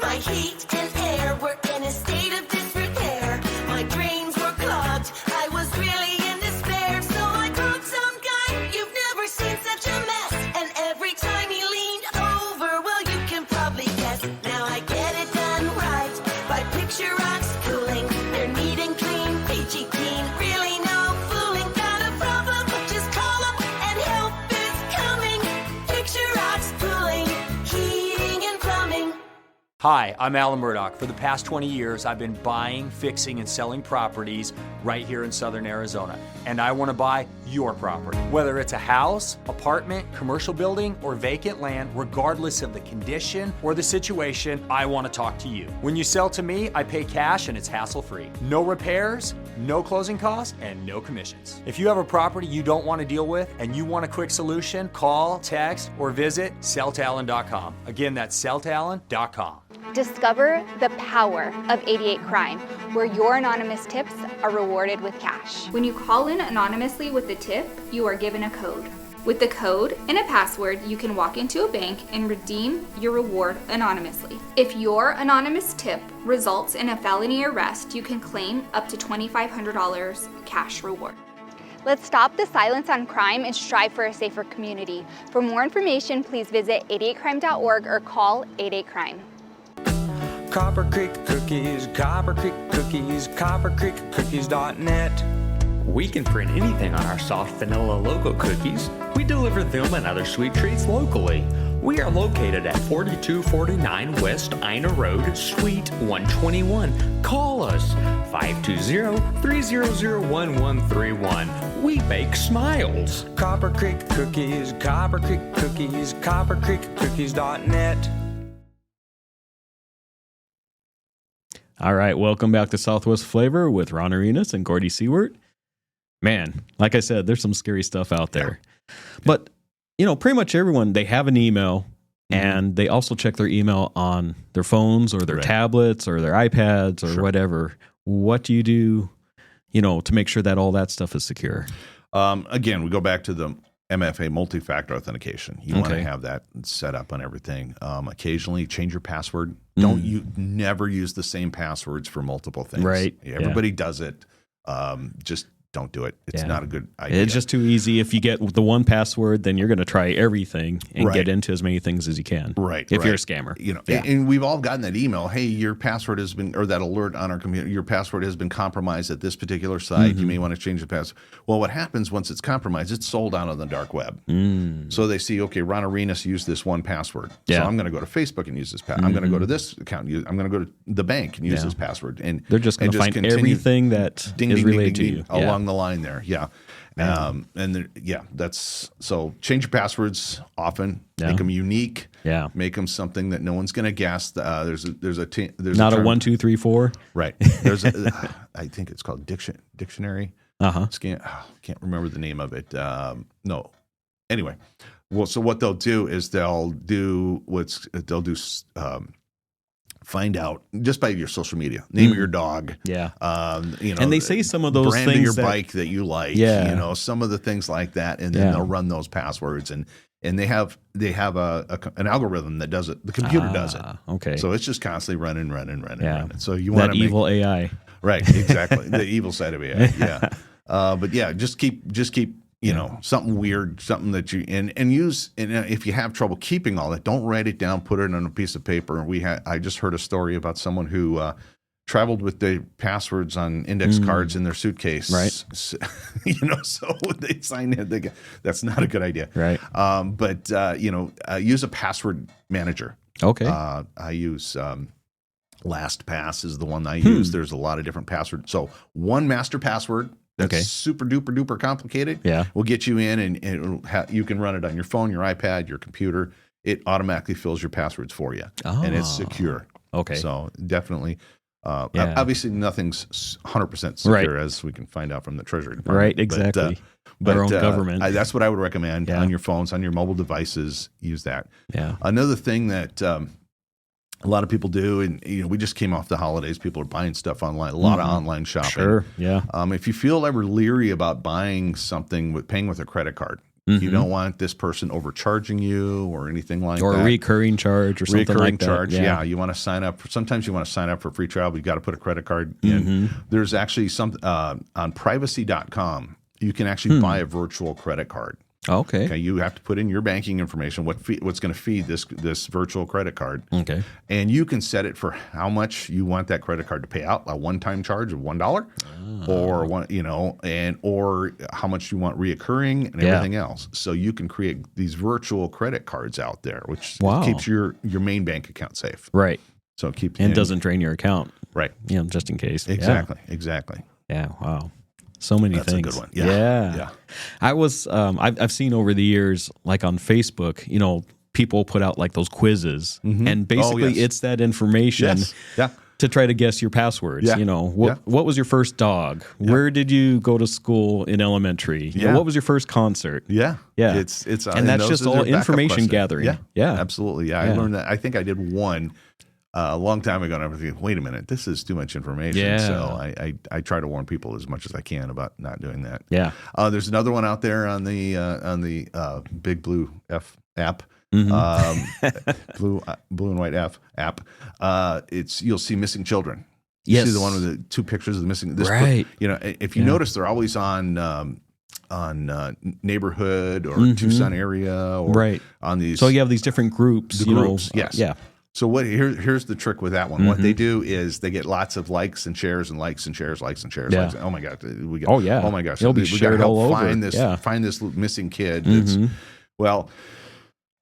My heat and air were in a state of disrepair. My drains were clogged. I was really in despair. So I called some guy. You've never seen such a mess. And every time he leaned over, well, you can probably guess. Now I get it done right by Picture Rocks Cooling. They're neat and clean, peachy keen. Really no fooling. Got a problem? Just call up and help is coming. Picture Rocks Cooling, heating and plumbing. Hi, I'm Alan Murdoch. For the past 20 years, I've been buying, fixing, and selling properties right here in Southern Arizona. And I want to buy your property. Whether it's a house, apartment, commercial building, or vacant land, regardless of the condition or the situation, I want to talk to you. When you sell to me, I pay cash and it's hassle-free. No repairs, no closing costs, and no commissions. If you have a property you don't want to deal with and you want a quick solution, call, text, or visit selltalon.com. Again, that's selltalon.com. Discover the power of 88 Crime, where your anonymous tips are rewarded with cash. When you call in anonymously with a tip, you are given a code. With the code and a password, you can walk into a bank and redeem your reward anonymously. If your anonymous tip results in a felony arrest, you can claim up to $2,500 cash reward. Let's stop the silence on crime and strive for a safer community. For more information, please visit 88crime.org or call 88crime. Copper Creek Cookies, Copper Creek Cookies, CopperCreekCookies.net. We can print anything on our soft vanilla logo cookies. We deliver them and other sweet treats locally. We are located at 4249 West Ina Road, Suite 121. Call us 520-300-1131. We bake smiles. Copper Creek Cookies, Copper Creek Cookies, CopperCreekCookies.net. All right, welcome back to Southwest Flavor with Ron Arenas and Gordy Siewert. Man, like I said, there's some scary stuff out there. But, pretty much everyone, they have an email, and they also check their email on their phones or their tablets or their iPads or whatever. What do you do, to make sure that all that stuff is secure? Again, we go back to the MFA, multi-factor authentication. You want to have that set up on everything. Occasionally change your password. Never use the same passwords for multiple things. Right. Everybody does it. Just don't do it. It's not a good idea. It's just too easy. If you get the one password, then you're going to try everything and get into as many things as you can. Right. If you're a scammer. And we've all gotten that email, hey, your password has been, or that alert on our computer, your password has been compromised at this particular site. You may want to change the password. Well, what happens once it's compromised, it's sold out on the dark web. So they see, okay, Ron Arenas used this one password. So I'm going to go to Facebook and use this password. I'm going to go to this account. I'm going to go to the bank and use this password. And they're just going to find everything that is related to you. Along the line there. That's so change your passwords often, make them unique, make them something that no one's going to guess. There's not a 1, 2, 3, 4. Right. There's I think it's called dictionary. Can't remember the name of it. No. Anyway, well, so what they'll do is they'll find out just by your social media, name of your dog. Yeah. And they say some of those brand things of your bike that you like. Yeah. Some of the things like that, and then they'll run those passwords, and they have an algorithm that does it. The computer does it. Okay. So it's just constantly running. So you that want to evil AI. Right, exactly. The evil side of AI. Yeah. But yeah, just keep something weird, something that you and use. And if you have trouble keeping all that, don't write it down. Put it on a piece of paper. I just heard a story about someone who traveled with the passwords on index cards in their suitcase. Right. So they sign it. That's not a good idea. Right. But use a password manager. Okay. I use. LastPass is the one I use. There's a lot of different passwords. So one master password that's super duper complicated will get you in, and you can run it on your phone, your iPad, your computer. It automatically fills your passwords for you, and it's secure. Okay. So definitely, obviously nothing's 100% secure, as we can find out from the Treasury Department. Right, exactly. But our own government. That's what I would recommend on your phones, on your mobile devices. Use that. Yeah. Another thing that a lot of people do, and we just came off the holidays. People are buying stuff online. A lot of online shopping. Sure. Yeah. If you feel ever leery about buying something paying with a credit card, you don't want this person overcharging you or anything like that. Or a recurring charge or something like that. Recurring charge. Yeah. You want to sign up. Sometimes you want to sign up for free trial, but you got to put a credit card in. There's actually some on privacy.com. You can actually buy a virtual credit card. Okay. You have to put in your banking information, what's going to feed this virtual credit card. Okay. And you can set it for how much you want that credit card to pay out, a one-time charge of $1, or how much you want reoccurring and everything else. So you can create these virtual credit cards out there, which keeps your main bank account safe. Right. So it doesn't drain your account. Right. Just in case. Exactly. Yeah. Wow. So many things. That's a good one. Yeah. I was, I've seen over the years, like on Facebook, people put out like those quizzes, and basically it's that information to try to guess your passwords. Yeah. What was your first dog? Yeah. Where did you go to school in elementary? What was your first concert? Yeah. It's and that's just all information gathering. Yeah. Absolutely. Yeah. I learned that. I think I did one a long time ago, and I was thinking, wait a minute, this is too much information. Yeah. So I try to warn people as much as I can about not doing that. Yeah. There's another one out there on the Big Blue F app. Blue and White F app. You'll see missing children. You see the one with the two pictures of the missing. Right. If you notice, they're always on neighborhood or Tucson area, or on these. So you have these different groups. Groups. Yes. Yeah. So here's the trick with that one. What they do is they get lots of likes and shares and likes and shares, likes and shares. Yeah. Likes. Oh my god! Oh my gosh! It'll be shared all over. Find this missing kid. Well,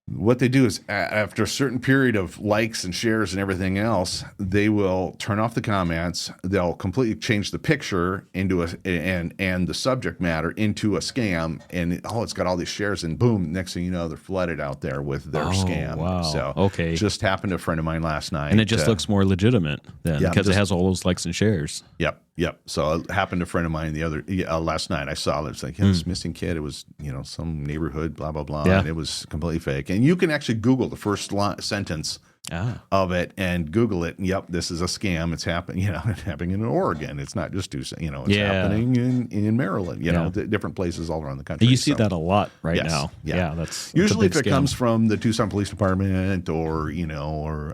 what they do is after a certain period of likes and shares and everything else, they will turn off the comments. They'll completely change the picture into and the subject matter into a scam. And it's got all these shares, and boom, next thing you know, they're flooded out there with their scam. Wow. So just happened to a friend of mine last night. And it just looks more legitimate then because it has all those likes and shares. Yep. So it happened to a friend of mine last night. I saw it. It's like, this missing kid. It was, some neighborhood, blah, blah, blah. Yeah. And it was completely fake. And you can actually Google the first sentence of it and Google it. And this is a scam. It's happening, it's happening in Oregon. It's not just Tucson, it's happening in Maryland, different places all around the country. You see that a lot now. Yeah. That's usually a big if it scam. comes from the Tucson Police Department or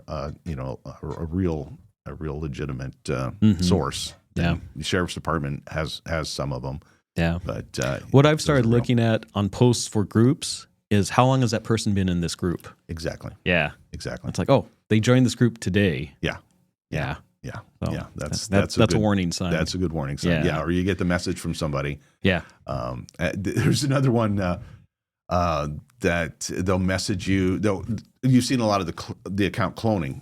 a real legitimate source. Yeah, the sheriff's department has some of them. Yeah, but what I've started looking at on posts for groups is how long has that person been in this group? Exactly. Yeah, exactly. It's like, they joined this group today. Yeah. So that's a warning sign. That's a good warning sign. Yeah, or you get the message from somebody. Yeah. There's another one that they'll message you. You've seen a lot of the account cloning.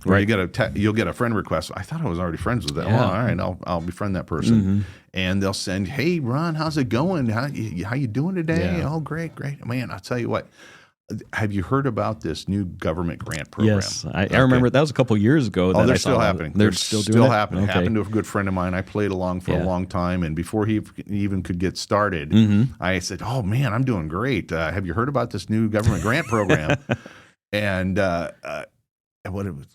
Where you'll get a friend request. I thought I was already friends with that. Yeah. Well, all right, I'll befriend that person, and they'll send, "Hey, Ron, how's it going? How you doing today? Yeah. Oh, great, man. I'll tell you what, Have you heard about this new government grant program? Yes, I remember that was a couple years ago. Oh, they're still happening. They're still doing it? happening. Okay. Happened to a good friend of mine. I played along for a long time, and before he even could get started, I said, "Oh man, I'm doing great. Have you heard about this new government grant program?" And what it was,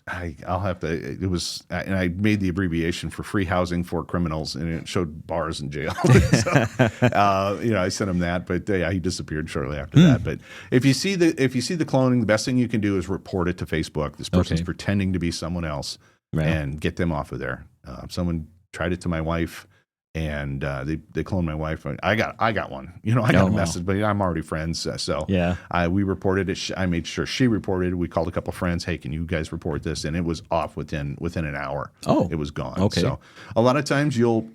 I'll have to. It was, and I made the abbreviation for free housing for criminals, and it showed bars and jail. So, I sent him that, but he disappeared shortly after that. But if you see the cloning, the best thing you can do is report it to Facebook. This person's pretending to be someone else, and get them off of there. Someone tried it to my wife, and they cloned my wife. I got one. I got a message, but I'm already friends. So we reported it. I made sure she reported it. We called a couple friends. Hey, can you guys report this? And it was off within an hour. Oh, it was gone. Okay. So a lot of times you'll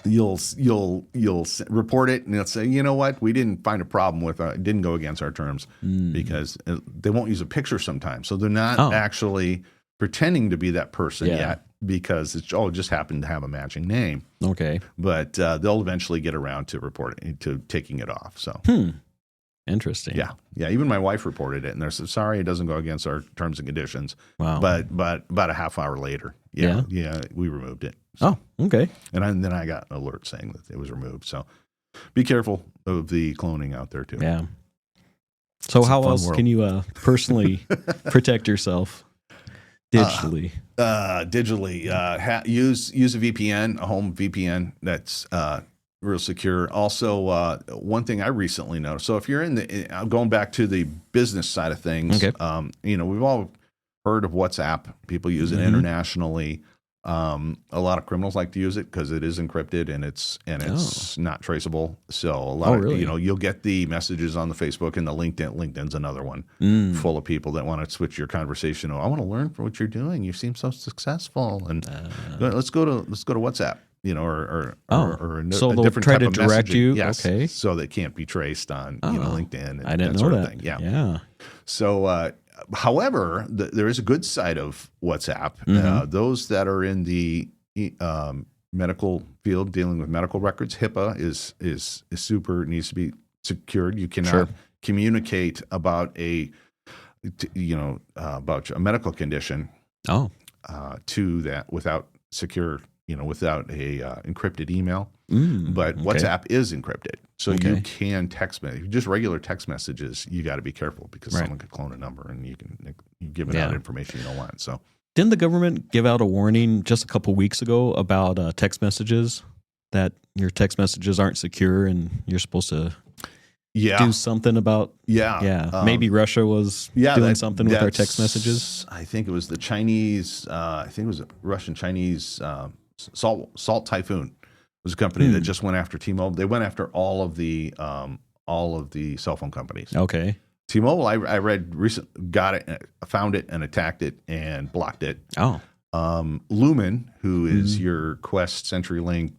report it, and they'll say, you know what, we didn't find a problem with it. Didn't go against our terms because they won't use a picture sometimes. So they're not actually pretending to be that person yet. Because it's just happened to have a matching name. Okay. But they'll eventually get around to to taking it off. So interesting. Yeah. Even my wife reported it, and they said, sorry, it doesn't go against our terms and conditions. Wow. But about a half hour later, we removed it. So, okay. And then I got an alert saying that it was removed. So be careful of the cloning out there too. Yeah. So how else can you personally protect yourself? Digitally, use a VPN, a home VPN that's real secure. Also, one thing I recently noticed. So if you're going back to the business side of things, we've all heard of WhatsApp. People use it internationally. A lot of criminals like to use it because it is encrypted and it's not traceable. So a lot of you'll get the messages on the Facebook and the LinkedIn. LinkedIn's another one full of people that want to switch your conversation. Oh, I want to learn from what you're doing. You seem so successful, and let's go to WhatsApp. Or so a they'll different try type to of direct messaging. you. Yes, okay, so they can't be traced on LinkedIn. And I didn't know sort that. of thing. Yeah. So. However, there is a good side of WhatsApp. Those that are in the medical field dealing with medical records, HIPAA is super, needs to be secured. You cannot communicate about about a medical condition to that without secure, without a encrypted email. But WhatsApp is encrypted. So you can text message, just regular text messages. You got to be careful because someone could clone a number and you give out information you don't want. So didn't the government give out a warning just a couple weeks ago about text messages, that your text messages aren't secure and you're supposed to do something about? Maybe Russia was doing something with our text messages. I think it was the Chinese. I think it was a Russian-Chinese Salt Typhoon. Was a company that just went after T-Mobile. They went after all of the cell phone companies. Okay. T-Mobile, I read found it and attacked it and blocked it. Oh. Lumen, who is your Quest, CenturyLink,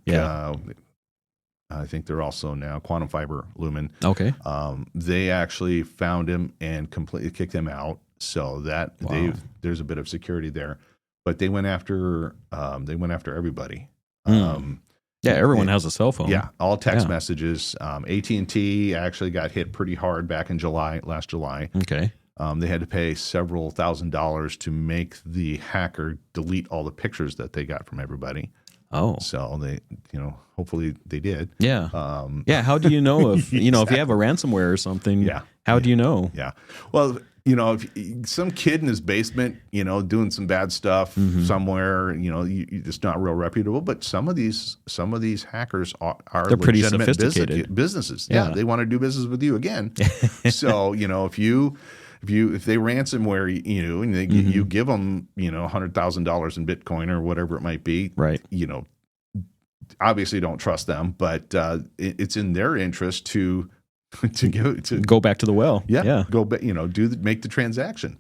I think they're also now Quantum Fiber Lumen. Okay. They actually found him and completely kicked him out. So that there's a bit of security there, but they went after everybody. Everyone has a cell phone. Yeah, all text messages. AT&T actually got hit pretty hard back in last July. Okay. They had to pay several $1,000s to make the hacker delete all the pictures that they got from everybody. Oh. So they, hopefully they did. Yeah. How do you know if, if you have a ransomware or something? How do you know? Yeah. Well, if some kid in his basement, doing some bad stuff somewhere, it's not real reputable. But some of these hackers they're pretty sophisticated businesses. Yeah, they want to do business with you again. So if they ransomware you and you give them $100,000 in Bitcoin or whatever it might be, right? Obviously don't trust them, but it's in their interest to go back to the well. Make the transaction.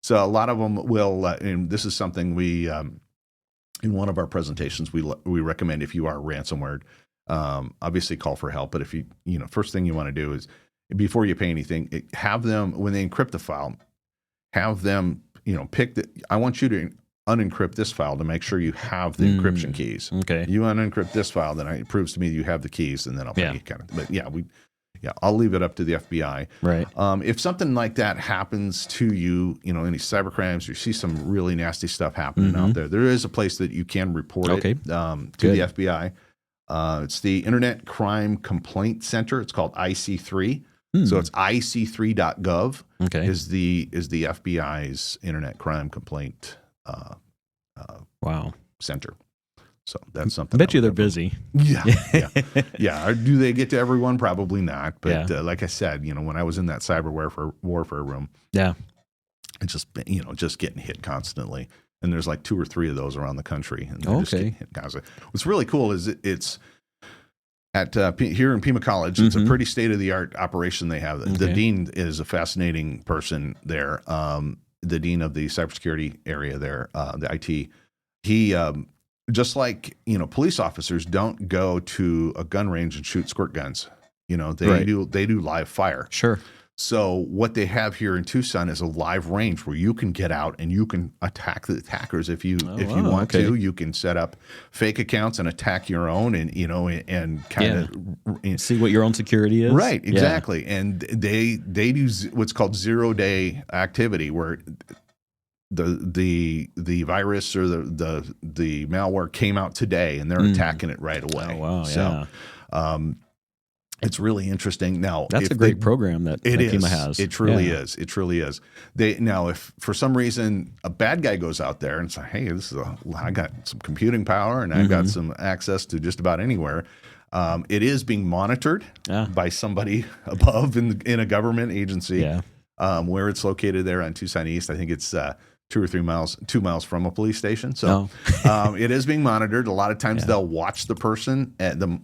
So a lot of them will, and this is something we in one of our presentations we recommend if you are ransomware, obviously call for help. But if you first thing you want to do is before you pay anything, have them, when they encrypt the file, have them pick I want you to unencrypt this file to make sure you have the encryption keys. Okay, you unencrypt this file, then it proves to me you have the keys, and then I'll pay you kind of. But Yeah, I'll leave it up to the FBI. Right. If something like that happens to you, any cyber crimes, you see some really nasty stuff happening out there is a place that you can report it to the FBI. It's the Internet Crime Complaint Center. It's called IC3. So it's ic3.gov is the FBI's Internet Crime Complaint center. So that's something. I bet you they're busy. Yeah. Do they get to everyone? Probably not. But like I said, when I was in that cyber warfare room, it's just getting hit constantly. And there's like 2 or 3 of those around the country, and they're just getting hit constantly. What's really cool is it's at here in Pima College. It's a pretty state of the art operation they have. The dean is a fascinating person there. The dean of the cybersecurity area there, the IT. He just like, police officers don't go to a gun range and shoot squirt guns. They do live fire. Sure. So what they have here in Tucson is a live range where you can get out and you can attack the attackers if you want to. You can set up fake accounts and attack your own, and and kind of see what your own security is. Right, exactly. And they do what's called 0-day activity, where the virus or the malware came out today and they're attacking it right away. Oh, wow. So, it's really interesting. Now, that's a great program that Pima has. It truly is. It truly is. If for some reason a bad guy goes out there and says, "Hey, I got some computing power and I've got some access to just about anywhere," it is being monitored by somebody above in a government agency where it's located there on Tucson East. I think it's 2 or 3 miles, 2 miles from a police station. So it is being monitored. A lot of times they'll watch the person at the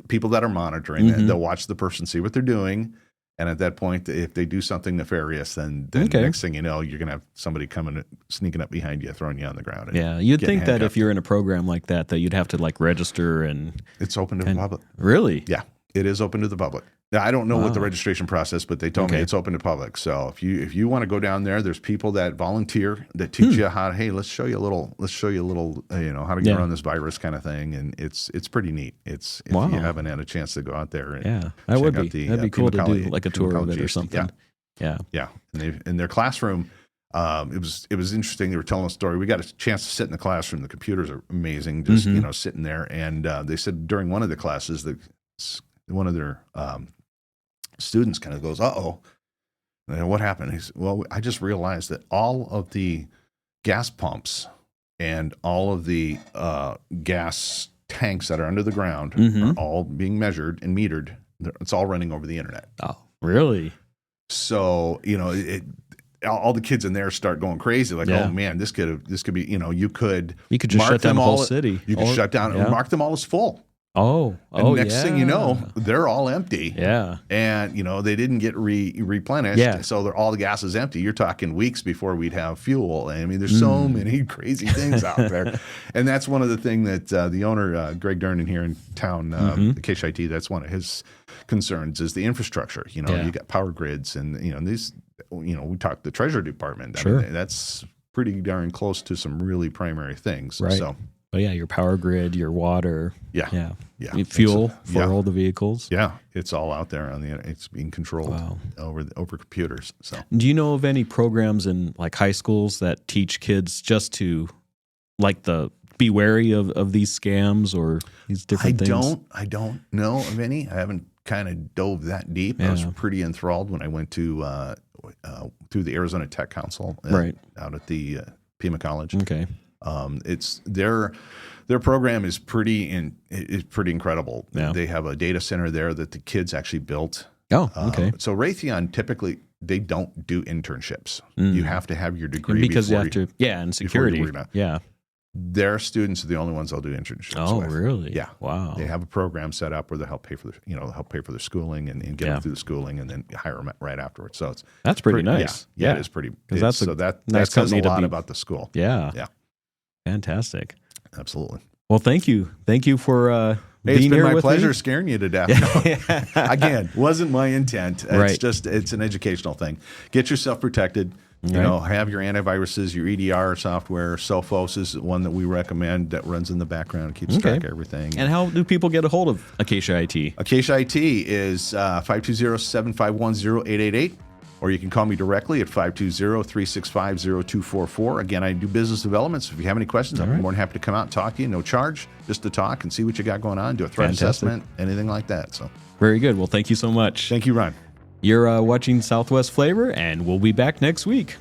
people that are monitoring it. They'll watch the person, see what they're doing. And at that point, if they do something nefarious, then next thing you know, you're going to have somebody coming, sneaking up behind you, throwing you on the ground. You'd think that if you're in a program like that you'd have to register and... It's open to the public. Really? Yeah. It is open to the public. Now, I don't know what the registration process, but they told me it's open to public. So if you want to go down there, there's people that volunteer that teach you how. Hey, let's show you a little. How to get around this virus kind of thing, and it's pretty neat. If you haven't had a chance to go out there, and that would be that'd be cool to do like a tour of it or something. Yeah. And in their classroom, it was interesting. They were telling a story. We got a chance to sit in the classroom. The computers are amazing, just sitting there. And they said during one of the classes that one of their students kind of goes, "Uh-oh, what happened?" He said, "Well, I just realized that all of the gas pumps and all of the gas tanks that are under the ground are all being measured and metered. It's all running over the internet." Oh, really? So, all the kids in there start going crazy. Like, oh man, this could be, you could just shut down the whole city. You could shut down and mark them all as full. And next thing you know, they're all empty. Yeah. And, they didn't get replenished. Yeah. So all the gas is empty. You're talking weeks before we'd have fuel. I mean, there's so many crazy things out there. And that's one of the things that the owner, Greg Durnan here in town, Acacia IT, that's one of his concerns is the infrastructure. You got power grids and, these, we talked the Treasury Department. Sure. I mean, that's pretty darn close to some really primary things. Right. So. But your power grid, your water, yeah, fuel for all the vehicles. Yeah, it's all out there on the internet. It's being controlled over computers. So, do you know of any programs in like high schools that teach kids just to be wary of these scams or these different things? I don't know of any. I haven't kind of dove that deep. I was pretty enthralled when I went to through the Arizona Tech Council out at the Pima College. Okay. It's their program is pretty incredible. Yeah. They have a data center there that the kids actually built. Oh, okay. So Raytheon typically they don't do internships. You have to have your degree because you have to. Yeah, and security. Yeah. Their students are the only ones they'll do internships. Oh, with. Really? Yeah. Wow. They have a program set up where they help pay for their schooling and get them through the schooling and then hire them right afterwards. So that's pretty nice. Yeah, it is pretty. Because that's that says a lot about the school. Yeah. Yeah. Fantastic. Absolutely. Well, thank you. Thank you for it's being been here my with pleasure me. scaring you to death. No. Again, wasn't my intent. It's just it's an educational thing. Get yourself protected. You know, have your antiviruses, your EDR software. Sophos is one that we recommend that runs in the background and keeps track of everything. And how do people get a hold of Acacia IT? Acacia IT is 520-751-0888, or you can call me directly at 520-365-0244. Again, I do business development, so if you have any questions, I'm more than happy to come out and talk to you. No charge, just to talk and see what you got going on, do a threat assessment, anything like that. So very good. Well, thank you so much. Thank you, Ron. You're watching Southwest Flavor, and we'll be back next week.